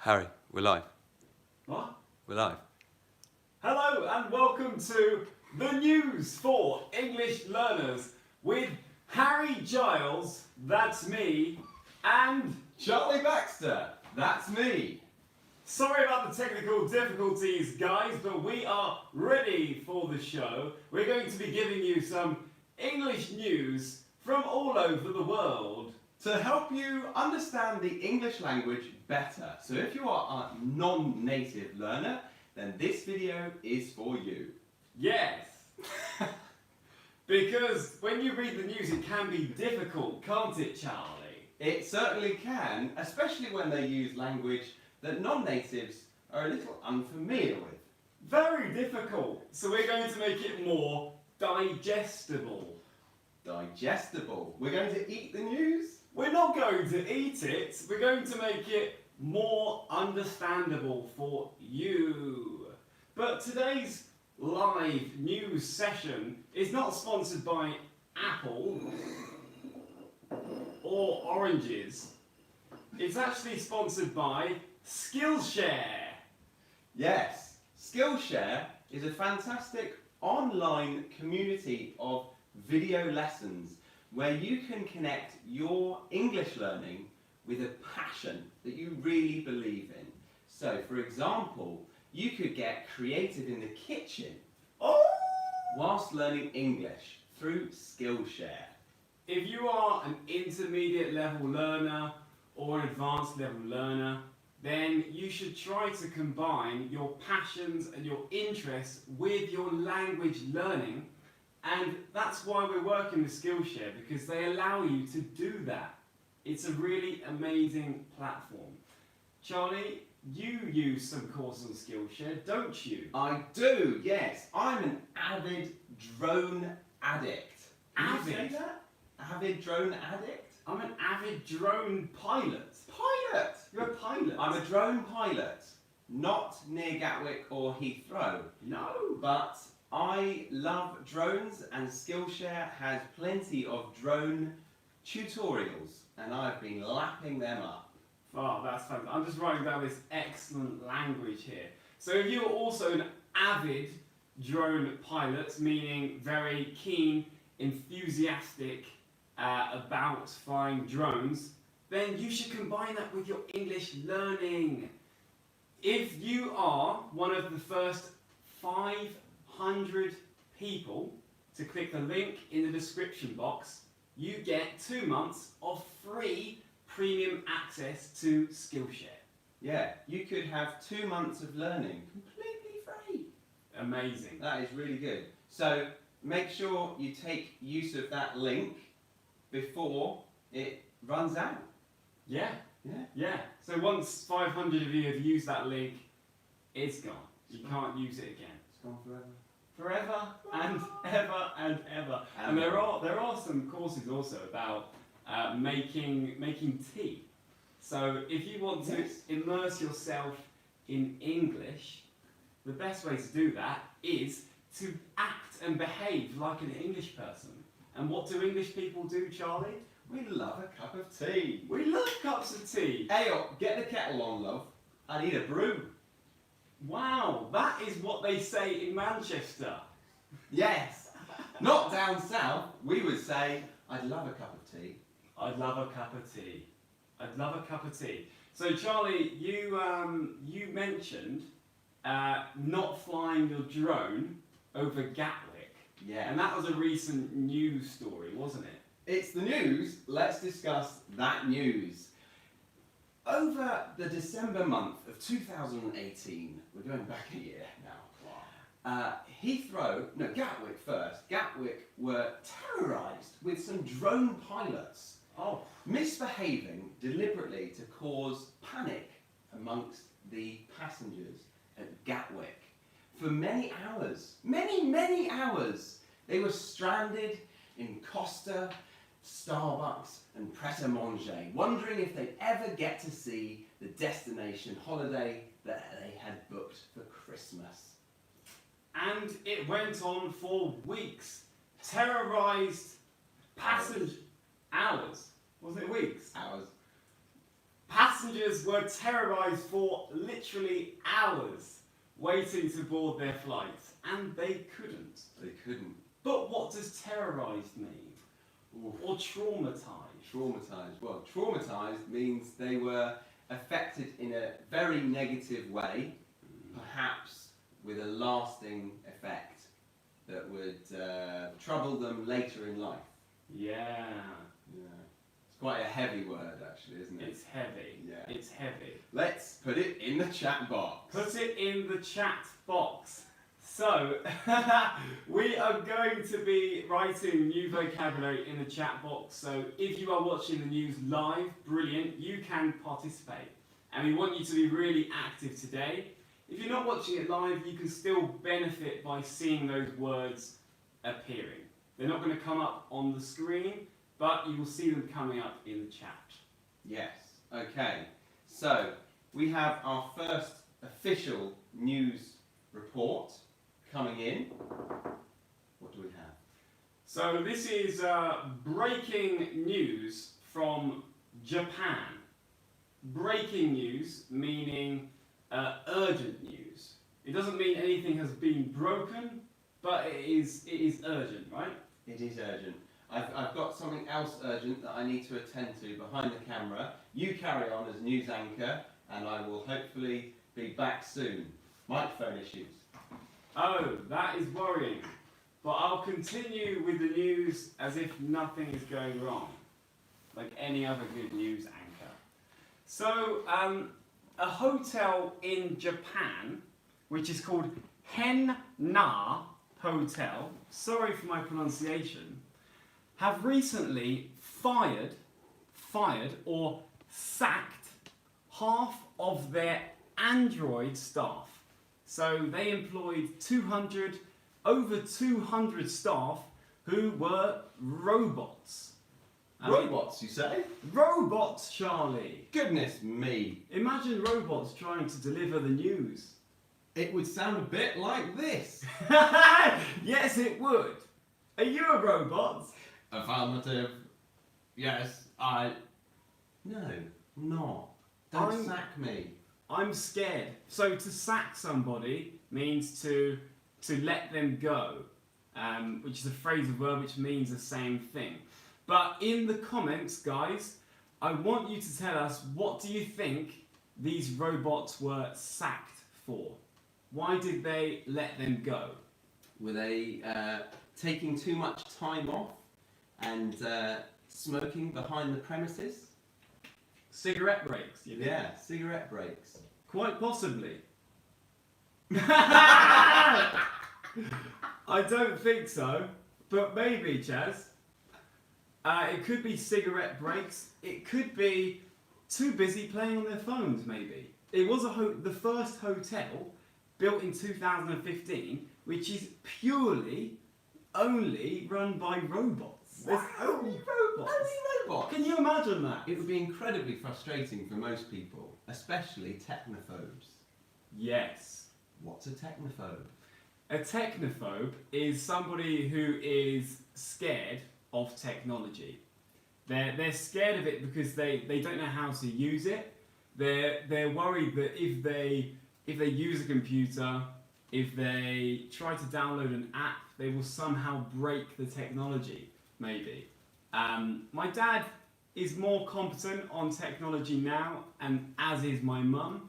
Harry, we're live. What? We're live. Hello and welcome to the news for English learners with Harry Giles, that's me, and Charlie Baxter, that's me. sorry about the technical difficulties, guys, but we are ready for the show. We're going to be giving you some English news from all over the world. To help you understand the English language better. So if you are a non-native learner, then this video is for you. Yes. Because when you read the news, it can be difficult, can't it, Charlie? It certainly can, especially when they use language that non-natives are a little unfamiliar with. Very difficult. So we're going to make it more digestible. Digestible. We're going to eat the news? We're not going to eat it, we're going to make it more understandable for you. But today's live news session is not sponsored by Apple or oranges. It's actually sponsored by Skillshare. Yes, Skillshare is a fantastic online community of video lessons where you can connect your English learning with a passion that you really believe in. So, for example, you could get creative in the kitchen whilst learning English through Skillshare. If you are an intermediate level learner or an advanced level learner, then you should try to combine your passions and your interests with your language learning. And that's why we're working with Skillshare, because they allow you to do that. It's a really amazing platform. Charlie, you use some courses on Skillshare, don't you? I do, yes. I'm an avid drone addict. Can you say Avid? that? Avid drone addict? I'm an avid drone pilot. Pilot! You're a pilot? I'm a drone pilot, not near Gatwick or Heathrow, No. but I love drones, and Skillshare has plenty of drone tutorials, and I've been lapping them up. Oh, that's fun. I'm just writing down this excellent language here. So if you're also an avid drone pilot, meaning very keen, enthusiastic about flying drones, then you should combine that with your English learning. If you are one of the first 500 people to click the link in the description box, you get 2 months of free premium access to Skillshare. Yeah, you could have 2 months of learning completely free. Amazing. That is really good. So make sure you take use of that link before it runs out. Yeah, Yeah. yeah. So once 500 of you have used that link, it's gone. You can't use it again. It's gone forever. Forever and ever and ever. And there are some courses also about making tea. So if you want to immerse yourself in English, the best way to do that is to act and behave like an English person. And what do English people do, Charlie? We love a cup of tea. We love cups of tea. Hey, get the kettle on, love. I need a brew. Wow, that is what they say in Manchester. Yes. Not down south. We would say, I'd love a cup of tea. I'd love a cup of tea. I'd love a cup of tea. So Charlie, you mentioned not flying your drone over Gatwick. Yeah. And that was a recent news story, wasn't it? It's the news. Let's discuss that news. Over the December month of 2018, we're going back a year now. Gatwick first. Gatwick were terrorized with some drone pilots Oh. misbehaving deliberately to cause panic amongst the passengers at Gatwick. For many hours, many hours, they were stranded in Costa, Starbucks and Pret a Manger, wondering if they'd ever get to see the destination holiday that they had booked for Christmas. And it went on for weeks. Terrorised passengers. Hours. Was it weeks? Hours. Passengers passengers were terrorized for literally hours waiting to board their flight, and they couldn't. They couldn't. But what does terrorized mean? Oof. Or traumatized? Traumatized. Well, traumatized means they were affected in a very negative way, perhaps with a lasting effect that would trouble them later in life. Yeah. Yeah. It's quite a heavy word, actually, isn't it? It's heavy. Yeah. It's heavy. Let's put it in the chat box. Put it in the chat box. So, we are going to be writing new vocabulary in the chat box. So, if you are watching the news live, brilliant, you can participate. And we want you to be really active today. If you're not watching it live, you can still benefit by seeing those words appearing. They're not going to come up on the screen, but you will see them coming up in the chat. Yes. Okay. So, we have our first official news report coming in. What do we have? So this is breaking news from Japan. Breaking news meaning urgent news. It doesn't mean anything has been broken, but it is urgent, right? It is urgent. I've got something else urgent that I need to attend to behind the camera. You carry on as news anchor, and I will hopefully be back soon. Microphone issues. Oh, that is worrying. But I'll continue with the news as if nothing is going wrong, like any other good news anchor. So, a hotel in Japan, which is called Hen-Na Hotel, sorry for my pronunciation, have recently fired or sacked half of their Android staff. So they employed over 200 staff who were robots. Robots, you say? Robots, Charlie! Goodness me. Imagine robots trying to deliver the news. It would sound a bit like this. Yes, it would. Are you a robot? Affirmative. Yes, I... No, I'm not. Don't sack me. I'm scared. So to sack somebody means to let them go, which is a phrasal verb which means the same thing. But in the comments, guys, I want you to tell us, what do you think these robots were sacked for? Why did they let them go? Were they taking too much time off and smoking behind the premises? Cigarette breaks, you think? Yeah, cigarette breaks. Quite possibly. I don't think so, but maybe, Chaz. It could be cigarette breaks. It could be too busy playing on their phones, maybe. It was the first hotel built in 2015, which is purely only run by robots. There's only robots. Only robots? Can you imagine that? It would be incredibly frustrating for most people, especially technophobes. Yes. What's a technophobe? A technophobe is somebody who is scared of technology. They're scared of it because they don't know how to use it. They're worried that if they use a computer, if they try to download an app, they will somehow break the technology, maybe. My dad is more competent on technology now, and as is my mum,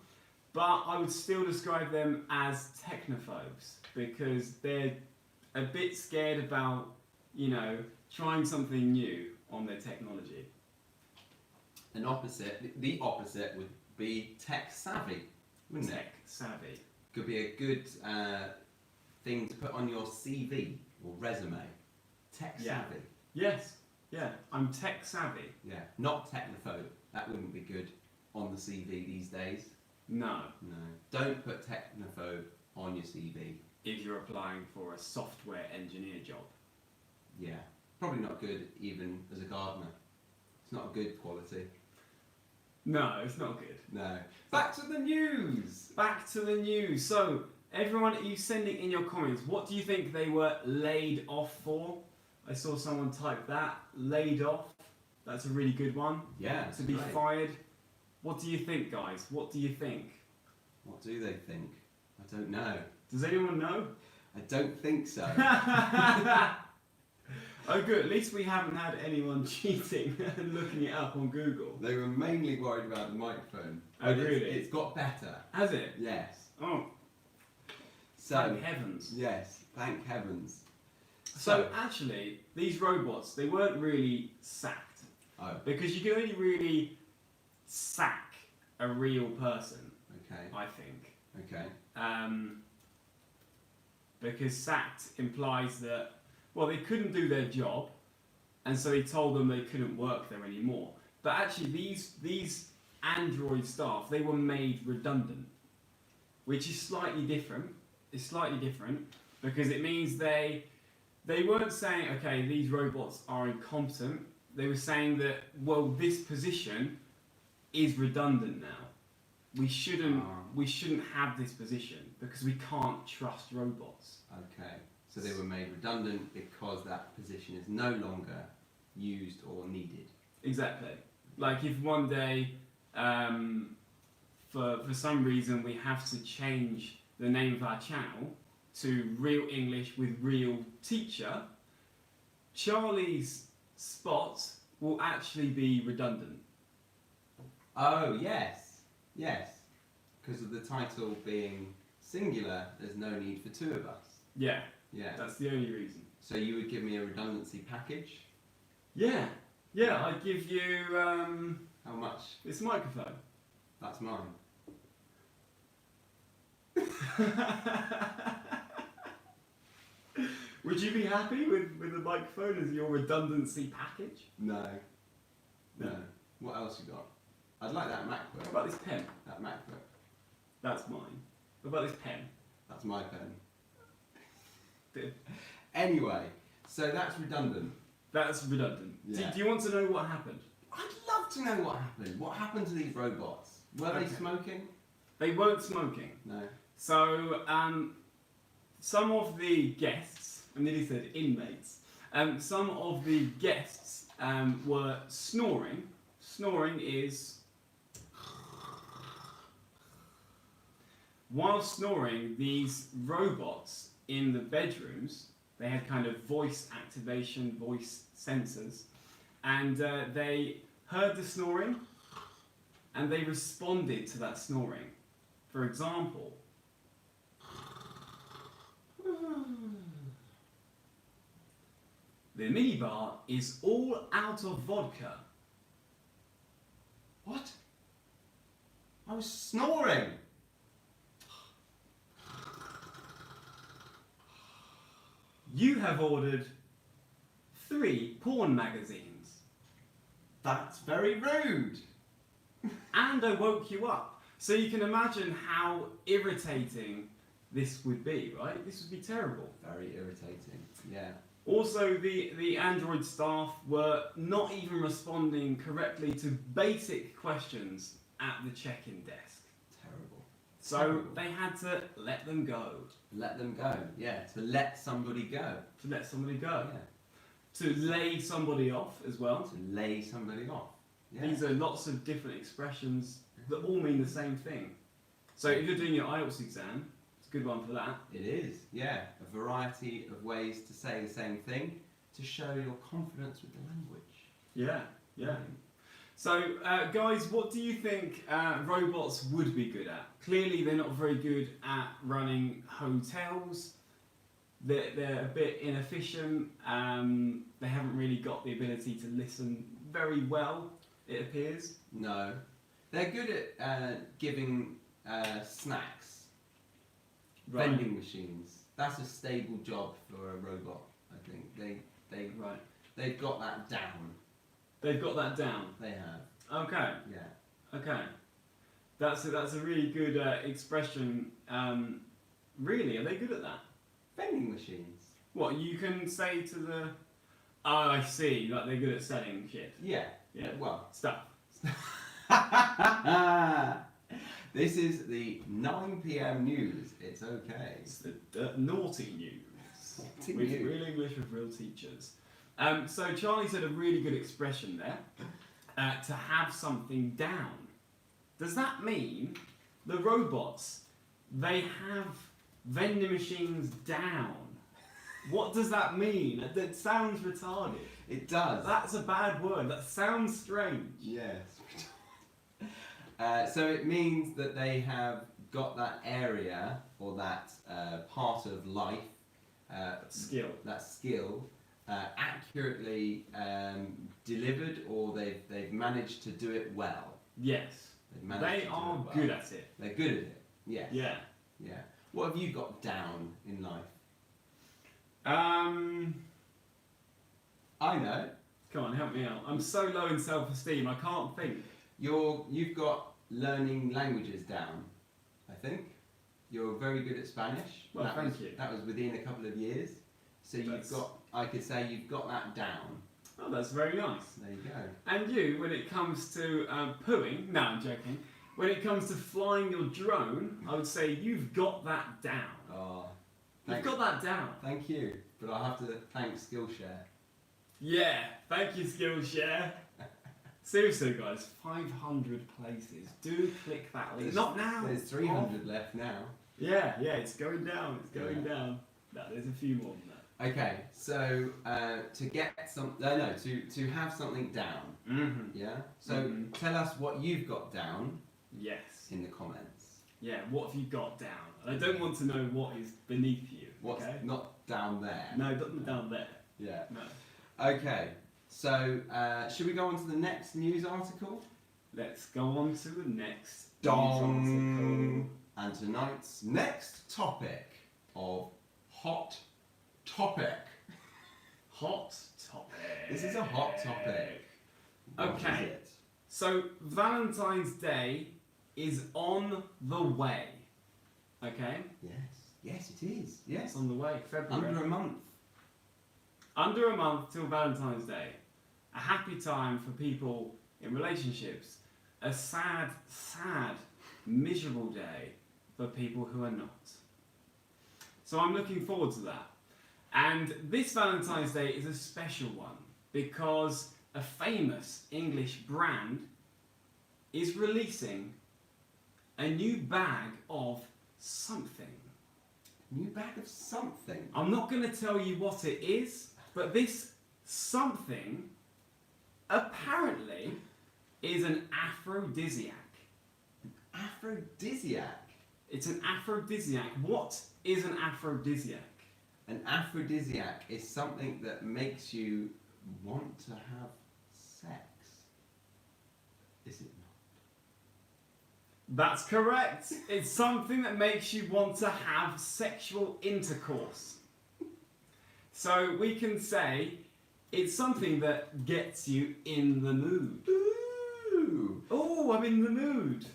but I would still describe them as technophobes because they're a bit scared about, trying something new on their technology. The opposite would be tech savvy, wouldn't it? Tech savvy. Could be a good thing to put on your CV or resume. Tech savvy. Yes. Yeah. I'm tech savvy. Yeah. Not technophobe. That wouldn't be good on the CV these days. No. No. Don't put technophobe on your CV. If you're applying for a software engineer job. Yeah. Probably not good even as a gardener. It's not a good quality. No, it's not good. No. Back to the news! Back to the news. So, everyone, are you sending in your comments? What do you think they were laid off for? I saw someone type that. Laid off. That's a really good one. Yeah. To be great. fired. What do you think, guys? What do you think? What do they think? I don't know. Does anyone know? I don't think so. Oh, good. At least we haven't had anyone cheating and looking it up on Google. They were mainly worried about the microphone. Oh, But really? It's got better. Has it? Yes. Oh, So, thank heavens. yes, thank heavens. So actually, these robots, they weren't really sacked. Oh, Because you can only really sack a real person, okay, I think. okay. Because sacked implies that, well, they couldn't do their job, and so he told them they couldn't work there anymore. But actually, these Android staff, they were made redundant, which is slightly different. It's slightly different because it means they weren't saying, okay, these robots are incompetent. They were saying that, well, this position is redundant now. We shouldn't have this position because we can't trust robots. Okay, so they were made redundant because that position is no longer used or needed. Exactly. Like if one day, for some reason, we have to change the name of our channel to Real English with Real Teacher, Charlie's spot will actually be redundant. Oh, yes, yes. Because of the title being singular, there's no need for two of us. Yeah, Yeah. that's the only reason. So you would give me a redundancy package? Yeah, I'd give you How much? this microphone. That's mine. Would you be happy with the microphone as your redundancy package? No. No. No. What else you got? I'd like that What MacBook. about this pen? That MacBook. That's mine. What about this pen? That's my pen. Th- Anyway, so that's redundant. That's redundant. Yeah. Do you want to know what happened? I'd love to know what happened. What happened to these robots? Were they Okay. smoking? They weren't smoking. No. So, some of the guests, I nearly said inmates, some of the guests were snoring. Snoring is... While snoring, these robots in the bedrooms, they had kind of voice activation, voice sensors, and they heard the snoring and they responded to that snoring. For example, the minibar is all out of vodka. What? I was snoring. You have ordered 3 porn magazines. That's very rude. And I woke you up. So you can imagine how irritating this would be, right? This would be terrible. Very irritating. Yeah. Also, the Android staff were not even responding correctly to basic questions at the check-in desk. Terrible. So Terrible. they had to let them go. Let them go. Yeah. To let somebody go. To let somebody go. Yeah. To lay somebody off as well. To lay somebody off. Yeah. These are lots of different expressions that all mean the same thing. So if you're doing your IELTS exam, it's a good one for that. It is. Yeah. A variety of ways to say the same thing to show your confidence with the language. Yeah. So, guys, what do you think robots would be good at? Clearly, they're not very good at running hotels. They're a bit inefficient. They haven't really got the ability to listen very well, it appears. No. They're good at giving snacks. Right. Vending machines. That's a stable job for a robot, I think. They've got that down. They've got that down. They have. Okay. Yeah. Okay. That's a really good expression. Really, are they good at that? Vending machines. What, you can say to the... Oh, I see. Like, they're good at selling shit. Yeah. Yeah. Well. Stuff. This is the 9 p.m. news. It's okay. It's the naughty news. Naughty With news. Real English with real teachers. So Charlie said a really good expression there. To have something down. Does that mean the robots, they have vending machines down? What does that mean? That sounds retarded. It does. That's a bad word. That sounds strange. Yes. So it means that they have got that area or that part of life, Skill. that skill, accurately delivered, or they've managed to do it well. Yes. They are good at it. They're good at it. Yes. Yeah. Yeah. What have you got down in life? I know. Come on, help me out. I'm so low in self-esteem, I can't think. You've got learning languages down, I think. You're very good at Spanish. Well, thank you. That was within a couple of years. So I could say you've got that down. Oh, that's very nice. There you go. And you, when it comes to pooing, no, I'm joking. When it comes to flying your drone, I would say you've got that down. Oh, You've got that down. Thank you. But I have to thank Skillshare. Yeah, thank you, Skillshare. Seriously, guys, 500 places. Do click that link. Not now. There's 300 left now. Yeah, it's going down. It's going down. No, there's a few more than that. Okay, so to get to have something down. Mm-hmm. Yeah. So tell us what you've got down. Yes. In the comments. Yeah. What have you got down? And I don't want to know what is beneath you. What's not down there? No, not down there. Yeah. No. Okay. So should we go on to the next news article? Let's go on to the next Dong. news article. And tonight's next topic of hot topic. Hot topic. This is a hot topic. What is Okay. it? So Valentine's Day is on the way. Okay? Yes. Yes, it is. Yes. It's on the way. February. Under a month. Under a month till Valentine's Day. A happy time for people in relationships. A sad, sad, miserable day for people who are not. So I'm looking forward to that. And this Valentine's Day is a special one because a famous English brand is releasing a new bag of something. New bag of something. I'm not going to tell you what it is, but this something apparently is an aphrodisiac. Aphrodisiac. It's an aphrodisiac. What is an aphrodisiac? An aphrodisiac is something that makes you want to have sex. Is it not? That's correct. It's something that makes you want to have sexual intercourse. So we can say it's something that gets you in the mood. Ooh. Oh, I'm in the mood.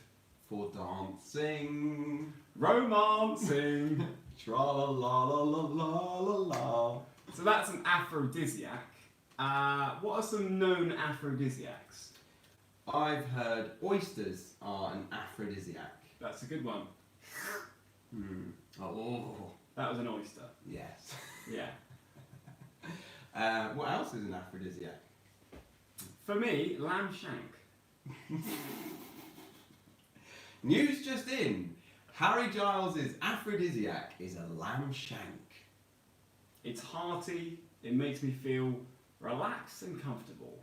For dancing. Romancing. Tra la la la la la la la. So that's an aphrodisiac. What are some known aphrodisiacs? I've heard oysters are an aphrodisiac. That's a good one. Oh. That was an oyster. Yes. Yeah. What else is an aphrodisiac? For me, lamb shank. News just in. Harry Giles' aphrodisiac is a lamb shank. It's hearty. It makes me feel relaxed and comfortable.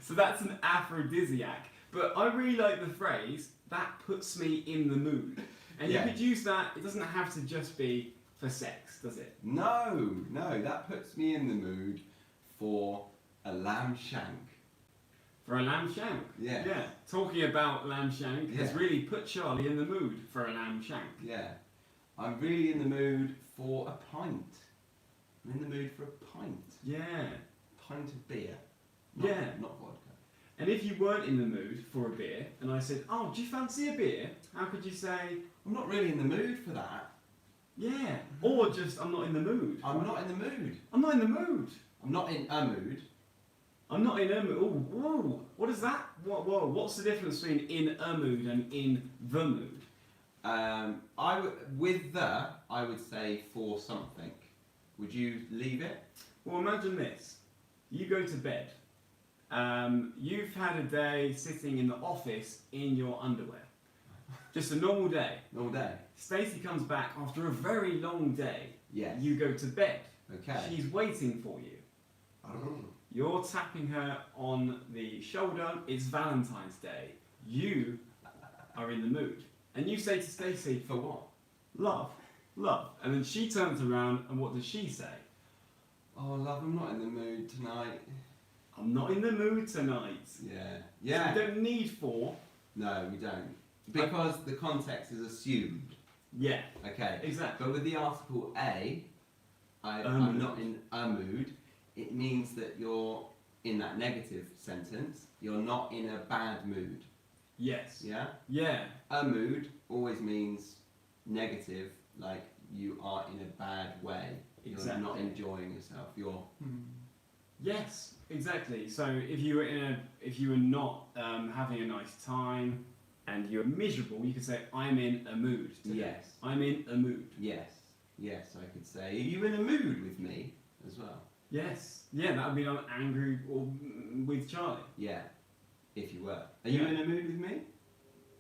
So that's an aphrodisiac. But I really like the phrase, that puts me in the mood. And Yeah. you could use that, it doesn't have to just be for sex, does it? No, that puts me in the mood for a lamb shank. For a lamb shank. Yeah. Yeah. Talking about lamb shank has Yeah. really put Charlie in the mood for a lamb shank. Yeah. I'm really in the mood for a pint. I'm in the mood for a pint. Yeah. Pint of beer. Yeah. Not vodka. And if you weren't in the mood for a beer, and I said, oh, do you fancy a beer? How could you say, I'm not really in the mood for that. yeah. Or just, I'm not in the mood. I'm not in the mood. I'm not in the mood. I'm not in a mood. I'm not in a mood. Oh, whoa. What is that? Whoa. What's the difference between in a mood and in the mood? I would say for something. Would you leave it? Well, imagine this. You go to bed, You've had a day sitting in the office in your underwear. Just a normal day. All day. Stacey comes back after a very long day. Yes. You go to bed. Okay. She's waiting for you. Oh. You're tapping her on the shoulder. It's Valentine's Day. You are in the mood. And you say to Stacey, For what? love, love. And then she turns around and what does she say? Oh, love, I'm not in the mood tonight. I'm not in the mood tonight. Yeah. So Yeah. we don't need for. No, we don't. Because the context is assumed. Yeah, Okay. exactly. But with the article a, A I'm mood. not in a mood, it means that you're in that negative sentence, you're not in a bad mood. Yes. Yeah? Yeah. A mood always means negative, like you are in a bad way. You're not Exactly. enjoying yourself. You're Yes, exactly. So if you were not having a nice time and you're miserable, you could say, I'm in a mood today. Yes. I'm in a mood. Yes. Yes, I could say. Are you in a mood with me as well? Yes. Yeah, that would mean I'm angry or with Charlie. Yeah. If you were. Are you Yeah. in a mood with me?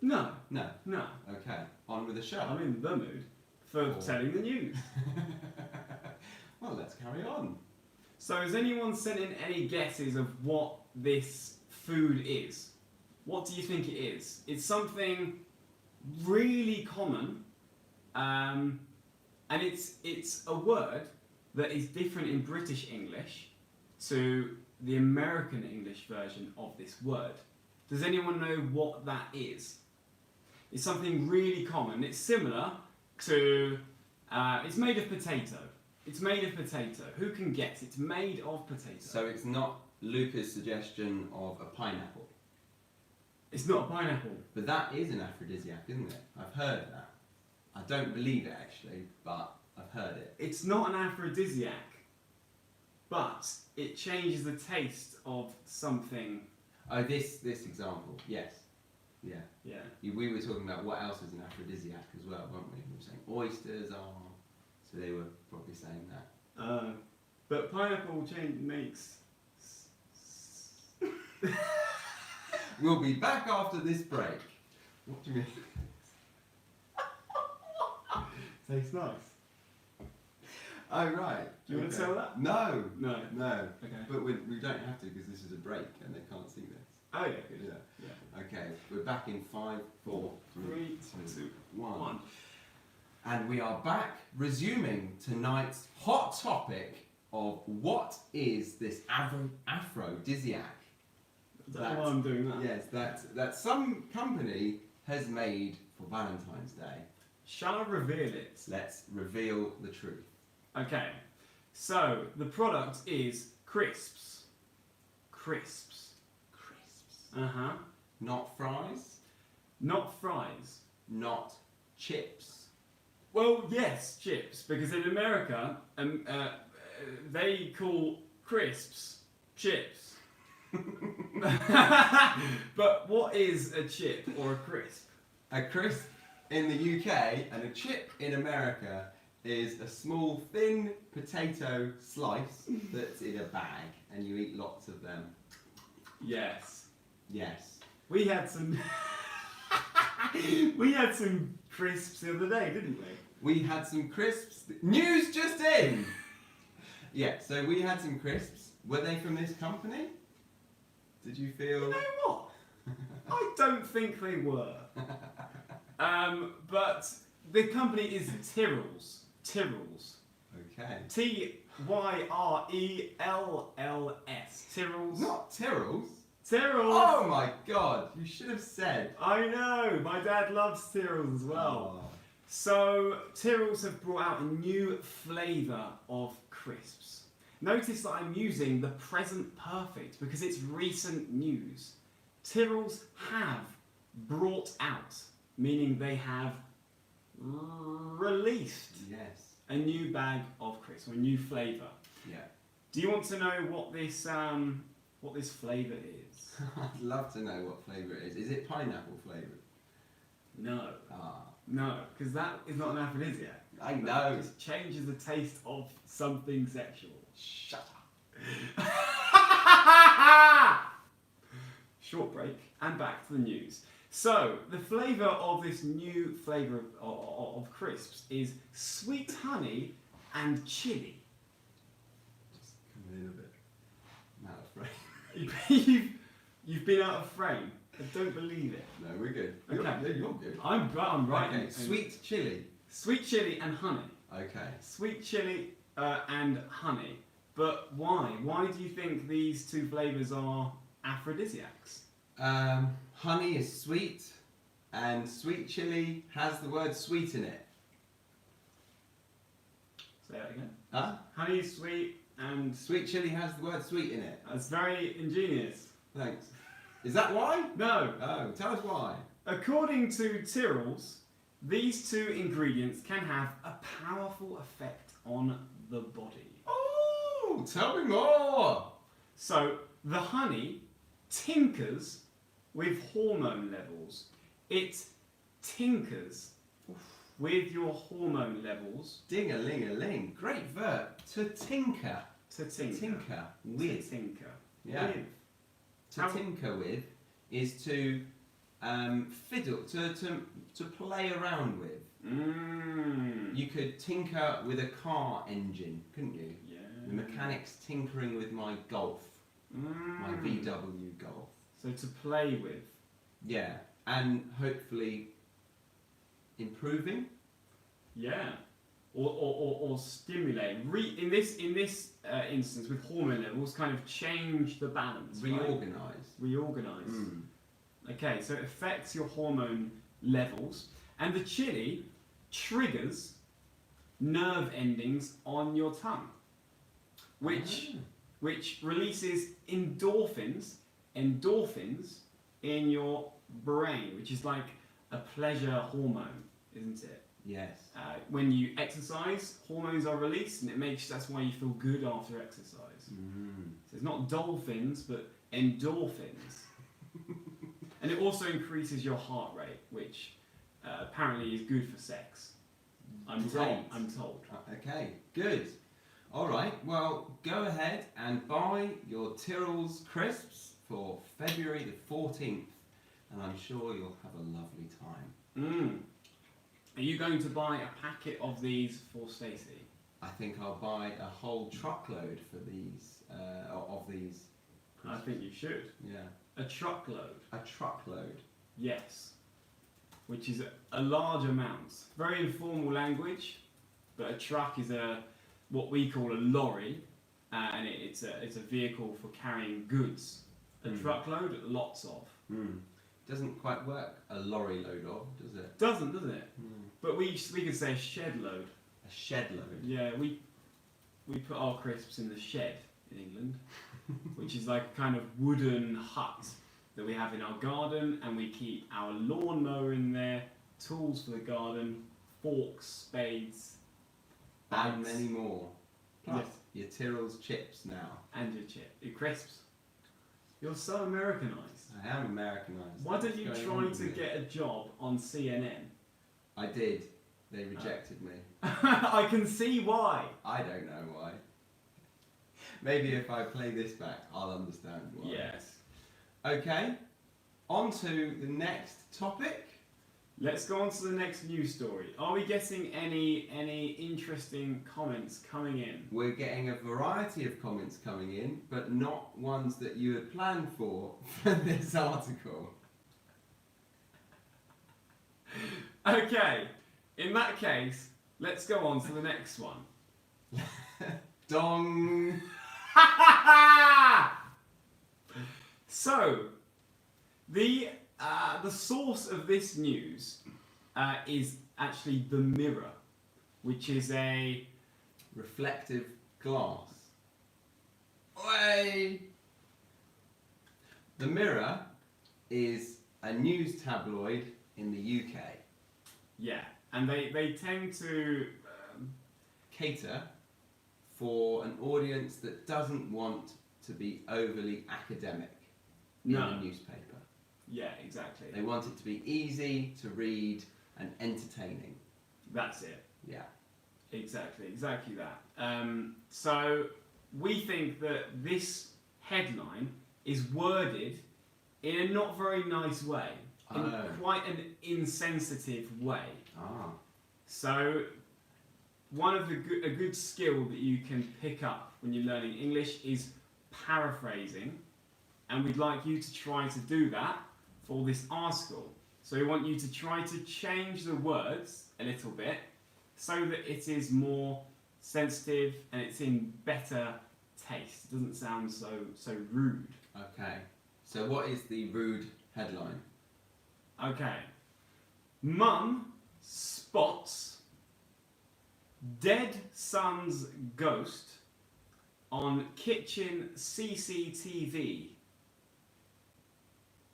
No, No. no. Okay. On with the show. I'm in the mood for Or- telling the news. Well, let's carry on. So has anyone sent in any guesses of what this food is? What do you think it is? It's something really common, and it's a word that is different in British English to the American English version of this word. Does anyone know what that is? It's something really common. It's similar to, it's made of potato. It's made of potato. Who can guess? It's made of potato. So it's not Luca's suggestion of a pineapple. It's not a pineapple. But that is an aphrodisiac, isn't it? I've heard that. I don't believe it actually, but I've heard it. It's not an aphrodisiac, but it changes the taste of something. Oh, this example, yes. Yeah. Yeah. We were talking about what else is an aphrodisiac as well, weren't we? We were saying oysters are, so they were probably saying that. But pineapple makes. We'll be back after this break. What do you mean? Tastes nice. Oh, right. Do you want to tell that? No. No. No. Okay. But we don't have to because this is a break and they can't see this. Oh yeah, good. Yeah. Yeah. Okay, we're back in 5, 4, 3, 2, 1. One. And we are back resuming tonight's hot topic of what is this aphrodisiac? I don't know why I'm doing that. Yes, that some company has made for Valentine's Day. Shall I reveal it? Let's reveal the truth. Okay. So the product is crisps. Crisps. Crisps. Uh-huh. Not fries, Not fries. not chips. Well, yes, chips, because in America, they call crisps chips. But what is a chip or a crisp? A crisp in the UK and a chip in America is a small, thin potato slice that's in a bag and you eat lots of them. Yes. Yes. We had some. We had some crisps the other day, didn't we? We had some crisps. News just in! Yeah, so we had some crisps. Were they from this company? Did you feel... You know what? I don't think they were. But the company is Tyrrell's. Tyrrell's. Okay. Tyrells. Tyrrell's. Not Tyrrell's. Tyrrell's. Oh my god, you should have said. I know. My dad loves Tyrrell's as well. Oh. So Tyrrell's have brought out a new flavour of crisps. Notice that I'm using the present perfect because it's recent news. Tyrrell's have brought out, meaning they have released Yes. a new bag of crisps, or a new flavour. Yeah. Do you want to know what this flavour is? I'd love to know what flavour it is. Is it pineapple flavoured? No. Ah. No, because that is not an aphrodisiac. I That know. just changes the taste of something sexual. Shut up. short break, and back to the news. So, the flavour of this new flavour of crisps is sweet honey and chili. Just coming in a bit. I'm out of frame. You've been out of frame. I don't believe it. No, we're good. Okay. You're good. I'm right. Okay. Sweet chili. Sweet chili and honey. Okay. Sweet chili and honey. But why? Why do you think these two flavours are aphrodisiacs? Honey is sweet, and sweet chili has the word sweet in it. Say that again. Huh? Honey is sweet and... Sweet chili has the word sweet in it. That's very ingenious. Thanks. Is that why? No. Oh, tell us why. According to Tyrrell's, these two ingredients can have a powerful effect on the body. Oh, tell me more. So, the honey tinkers with hormone levels. It tinkers with your hormone levels. Ding-a-ling-a-ling. Great verb. To tinker. To tinker. Tinker with. To tinker. Yeah. With. To tinker with is to fiddle, to play around with. Mm. You could tinker with a car engine, couldn't you? Yeah. The mechanic's tinkering with my Golf, my VW Golf. So to play with. Yeah, and hopefully improving. Yeah. Or stimulate. In this instance, with hormone levels, kind of change the balance. Reorganise. Right? Reorganise. Okay, so it affects your hormone levels, and the chili triggers nerve endings on your tongue, which releases endorphins in your brain, which is like a pleasure hormone, isn't it? Yes. When you exercise, hormones are released, and that's why you feel good after exercise. So it's not dolphins, but endorphins. And it also increases your heart rate, which apparently is good for sex. I'm told. Okay, good. All right, well, go ahead and buy your Tyrrell's crisps for February the 14th, and I'm sure you'll have a lovely time. Are you going to buy a packet of these for Stacey? I think I'll buy a whole truckload for these, of these crisps. I think you should. Yeah. A truckload. A truckload. Yes. Which is a large amount. Very informal language, but a truck is what we call a lorry, and it's a vehicle for carrying goods. A truckload, lots of. Doesn't quite work a lorry load of, does it? Doesn't it? But we could say a shed load. A shed load. Yeah, we put our crisps in the shed in England, which is like a kind of wooden hut that we have in our garden, and we keep our lawnmower in there, tools for the garden, forks, spades, And bags, many more. Plus Yes. your Tyrrell's chips now. and your crisps. You're so Americanized. I am Americanised. Why don't you What's going try on with to me? get a job on CNN? I did. They rejected me. I can see why. I don't know why. Maybe if I play this back, I'll understand why. Yes. Okay, on to the next topic. Let's go on to the next news story. Are we getting any interesting comments coming in? We're getting a variety of comments coming in, but not ones that you had planned for this article. Okay, in that case, let's go on to the next one. Dong! So, the source of this news is actually the Mirror, which is a Reflective glass. Oi! The Mirror is a news tabloid in the UK. yeah, and they tend to Cater for an audience that doesn't want to be overly academic in No. a newspaper. yeah, exactly. They want it to be easy to read and entertaining. That's it. Yeah. Exactly that. So we think that this headline is worded in a not very nice way, in Oh. quite an insensitive way. Ah. So, one of a good skill that you can pick up when you're learning English is paraphrasing, and we'd like you to try to do that for this article. So we want you to try to change the words a little bit so that it is more sensitive and it's in better taste. It doesn't sound so rude. Okay. So what is the rude headline? Okay. Mum spots dead son's ghost on kitchen CCTV.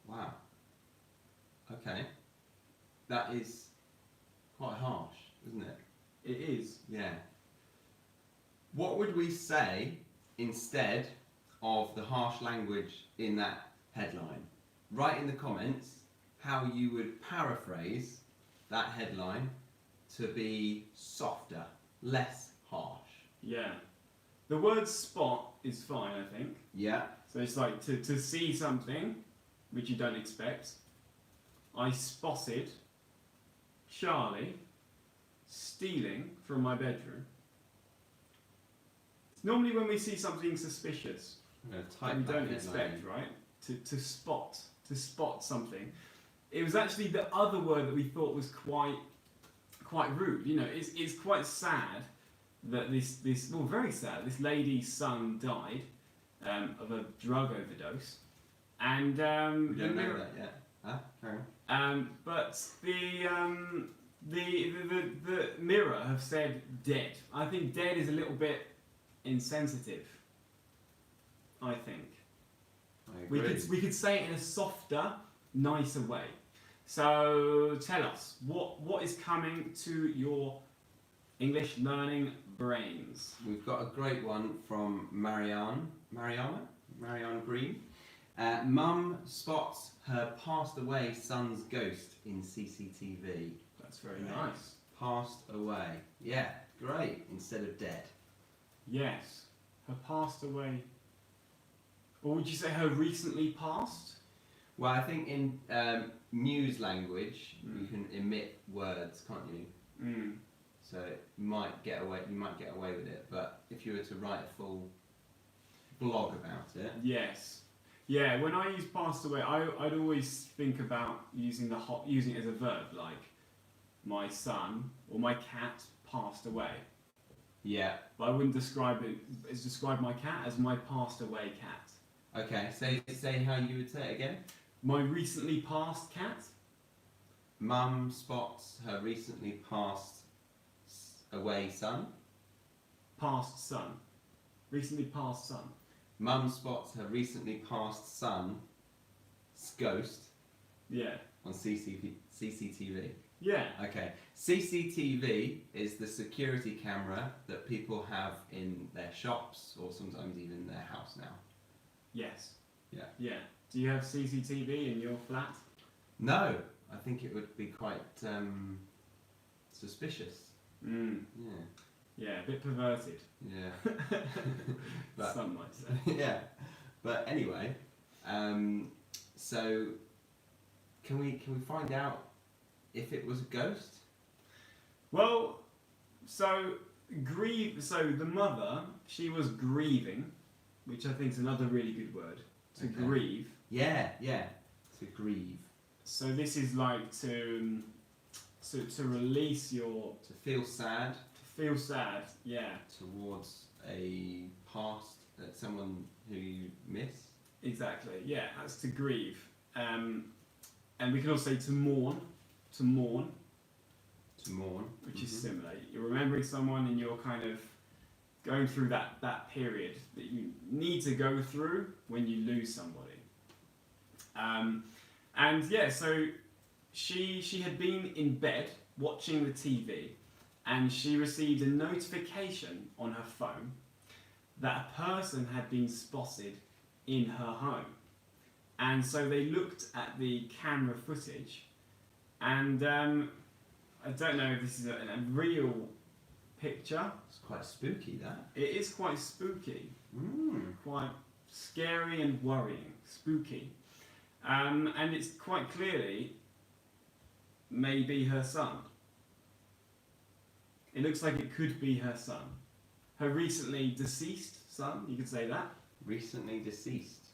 Wow. Okay. That is quite harsh, isn't it? It is. Yeah. What would we say instead of the harsh language in that headline? Write in the comments how you would paraphrase that headline to be softer, less harsh. Yeah. The word spot is fine, I think. Yeah. So it's like to see something which you don't expect. I spotted Charlie stealing from my bedroom. It's normally when we see something suspicious I'm going to that type we that don't headline expect, in. right? To spot something. It was actually the other word that we thought was quite rude. You know, it's quite sad that this well, very sad. This lady's son died of a drug overdose, and We don't know that yet. Huh? Carry on. but the Mirror have said dead. I think dead is a little bit insensitive. I think I agree. we could say it in a softer, nicer way. So tell us what is coming to your English learning brains. We've got a great one from Marianne Green. Mum spots her passed away son's ghost in CCTV. That's very Great. nice. Passed away. Yeah, great. Instead of dead. Yes, her passed away. Or would you say her recently passed? Well, I think in news language you can emit words, can't you? Mm. So you might get away with it. But if you were to write a full blog about it, Yes. Yeah, when I use passed away, I'd always think about using it as a verb, like my son or my cat passed away. yeah. But I wouldn't describe my cat as my passed away cat. Okay. Say how you would say it again. My recently passed cat? Mum spots her recently passed away son. Passed son. Recently passed son. Mum spots her recently passed son's ghost Yeah. on CCTV. Yeah. Okay. CCTV is the security camera that people have in their shops or sometimes even in their house now. Yes. Yeah. Yeah. Do you have CCTV in your flat? No, I think it would be quite suspicious. Mm. Yeah. Yeah, a bit perverted. Yeah. But- Some might say. Yeah. But anyway, so can we find out if it was a ghost? Well, so the mother, she was grieving, which I think is another really good word. To Okay. grieve. Yeah. To grieve. So this is like to release your, To feel sad to feel sad. Yeah, towards a past someone who you miss. exactly. Yeah, that's to grieve. And we can also say to mourn, To mourn. which is similar. You're remembering someone and you're kind of going through that period that you need to go through when you lose somebody. And yeah, so she had been in bed watching the TV, and she received a notification on her phone that a person had been spotted in her home. And so they looked at the camera footage, and I don't know if this is a real picture. It's quite spooky, that. It is quite spooky, Mm. quite scary and worrying, spooky. And it's quite clearly maybe her son. It looks like it could be her son. Her recently deceased son, you could say that. Recently deceased.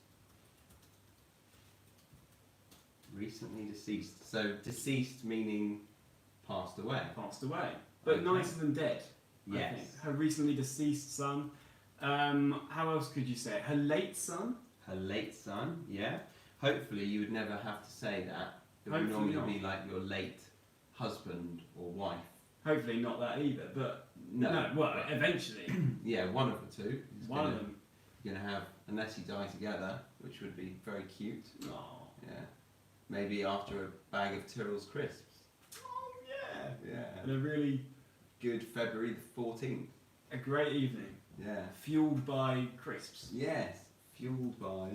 Recently deceased. So deceased meaning passed away. Passed away. But Okay. nicer than dead. I Yes. think. Her recently deceased son. How else could you say it? Her late son? Her late son, yeah. Hopefully you would never have to say that. It would Hopefully normally not. be like your late husband or wife. Hopefully not that either, but No. well, eventually. Yeah, one of the two. is One gonna, of them. You're going to have, unless you die together, which would be very cute. Oh. Yeah. Maybe after a bag of Tyrrell's crisps. Oh, yeah. Yeah. And a really, Good February the 14th. a great evening. Yeah. Fueled by crisps. Yes. Fueled by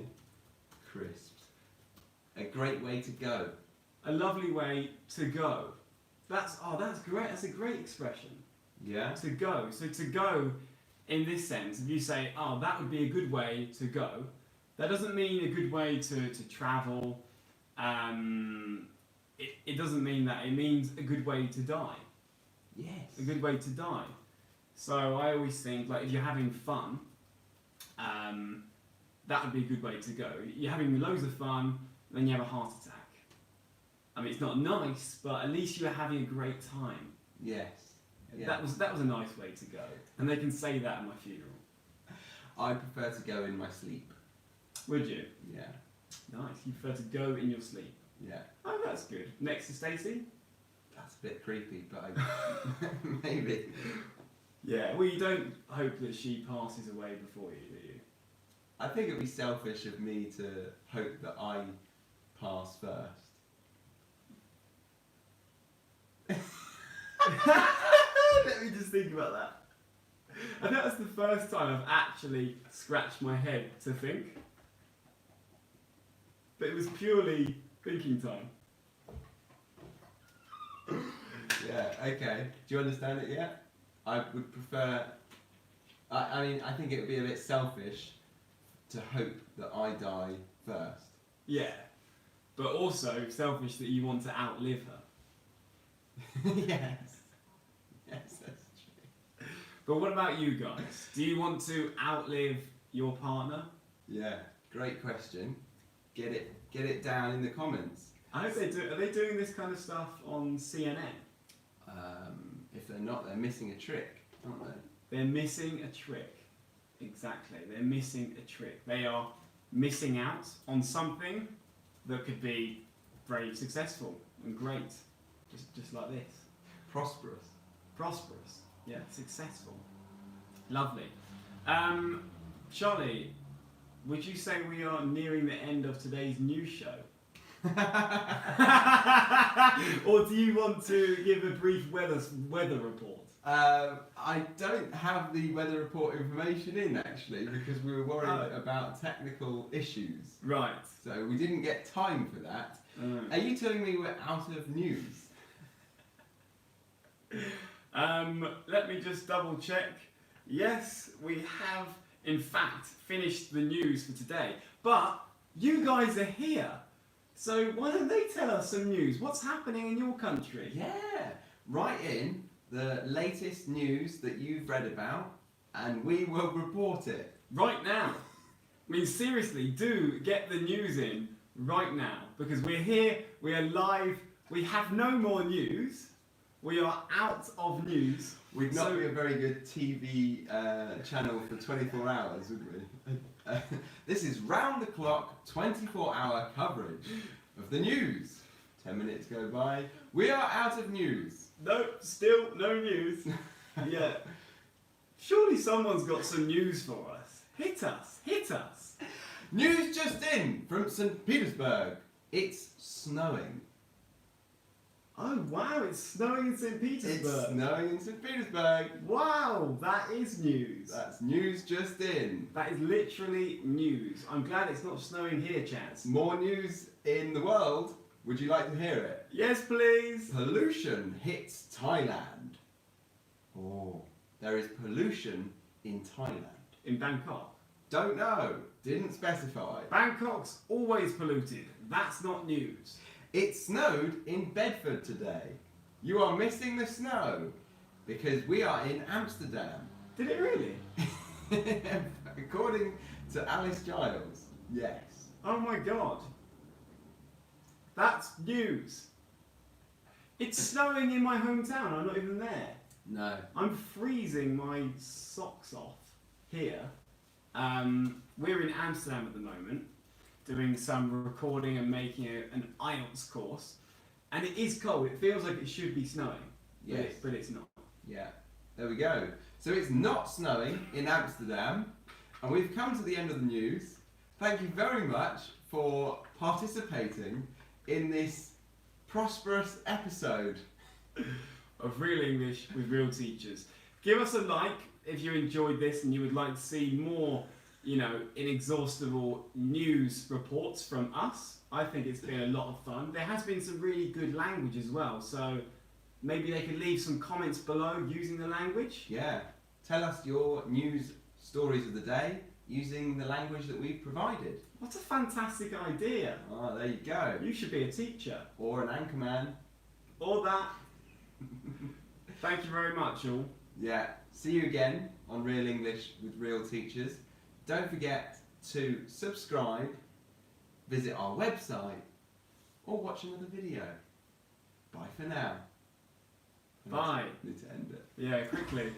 crisps. A great way to go. A lovely way to go. That's great. That's a great expression. Yeah. To go. So to go, in this sense, if you say, oh, that would be a good way to go, that doesn't mean a good way to travel. It doesn't mean that. It means a good way to die. Yes. A good way to die. So I always think, like, if you're having fun, that would be a good way to go. You're having loads of fun, then you have a heart attack. I mean, it's not nice, but at least you're having a great time. Yes. Yeah. That was a nice way to go, and they can say that at my funeral. I prefer to go in my sleep. Would you? Yeah. Nice. You prefer to go in your sleep. Yeah. Oh, that's good. Next to Stacey. That's a bit creepy, but maybe. Yeah. Well, you don't hope that she passes away before you, do you? I think it'd be selfish of me to hope that I pass first. Let me just think about that. I think that's the first time I've actually scratched my head to think. But it was purely thinking time. Yeah, okay. Do you understand it yet? I would prefer... I mean, I think it would be a bit selfish to hope that I die first. Yeah. But also selfish that you want to outlive her. Yes. Yes, that's true. But what about you guys? Do you want to outlive your partner? Yeah, great question. Get it down in the comments. I hope they do. Are they doing this kind of stuff on CNN? If they're not, they're missing a trick, aren't they? They're missing a trick. Exactly. They're missing a trick. They are missing out on something that could be very successful and great. Just like this. Prosperous. Prosperous. Yeah, successful. Lovely. Charlie, would you say we are nearing the end of today's news show? Or do you want to give a brief weather report? I don't have the weather report information in actually because we were worried about technical issues. Right. So we didn't get time for that. Are you telling me we're out of news? Let me just double check. Yes, we have in fact finished the news for today. But you guys are here. So why don't they tell us some news? What's happening in your country? Yeah. Write in the latest news that you've read about and we will report it. Right now. I mean, seriously, do get the news in right now. Because we're here, we are live, we have no more news. We are out of news. We'd not be a very good TV channel for 24 hours, would we? This is round the clock, 24-hour coverage of the news. 10 minutes go by. We are out of news. No, still no news. Yeah. Surely someone's got some news for us. Hit us, hit us. News just in from St. Petersburg. It's snowing. Oh wow, it's snowing in St. Petersburg. It's snowing in St. Petersburg. Wow, that is news. That's news just in. That is literally news. I'm glad it's not snowing here, Chance. More news in the world. Would you like to hear it? Yes, please. Pollution hits Thailand. Oh, there is pollution in Thailand. In Bangkok. Don't know. Didn't specify. Bangkok's always polluted. That's not news. It snowed in Bedford today. You are missing the snow because we are in Amsterdam. Did it really? According to Alice Giles, yes. Oh my god. That's news. It's snowing in my hometown. I'm not even there. No. I'm freezing my socks off here. We're in Amsterdam at the moment, doing some recording and making an IELTS course. And it is cold. It feels like it should be snowing. Yes. But it's not. Yeah. There we go. So it's not snowing in Amsterdam. And we've come to the end of the news. Thank you very much for participating in this prosperous episode Of Real English with Real Teachers. Give us a like if you enjoyed this and you would like to see more, inexhaustible news reports from us. I think it's been a lot of fun. There has been some really good language as well, so maybe they could leave some comments below using the language. Yeah. Tell us your news stories of the day using the language that we've provided. What a fantastic idea. Oh, there you go. You should be a teacher. Or an anchorman. Or that. Thank you very much, all. Yeah. See you again on Real English with Real Teachers. Don't forget to subscribe, visit our website, or watch another video. Bye for now. Bye. Need to end it. Yeah, quickly.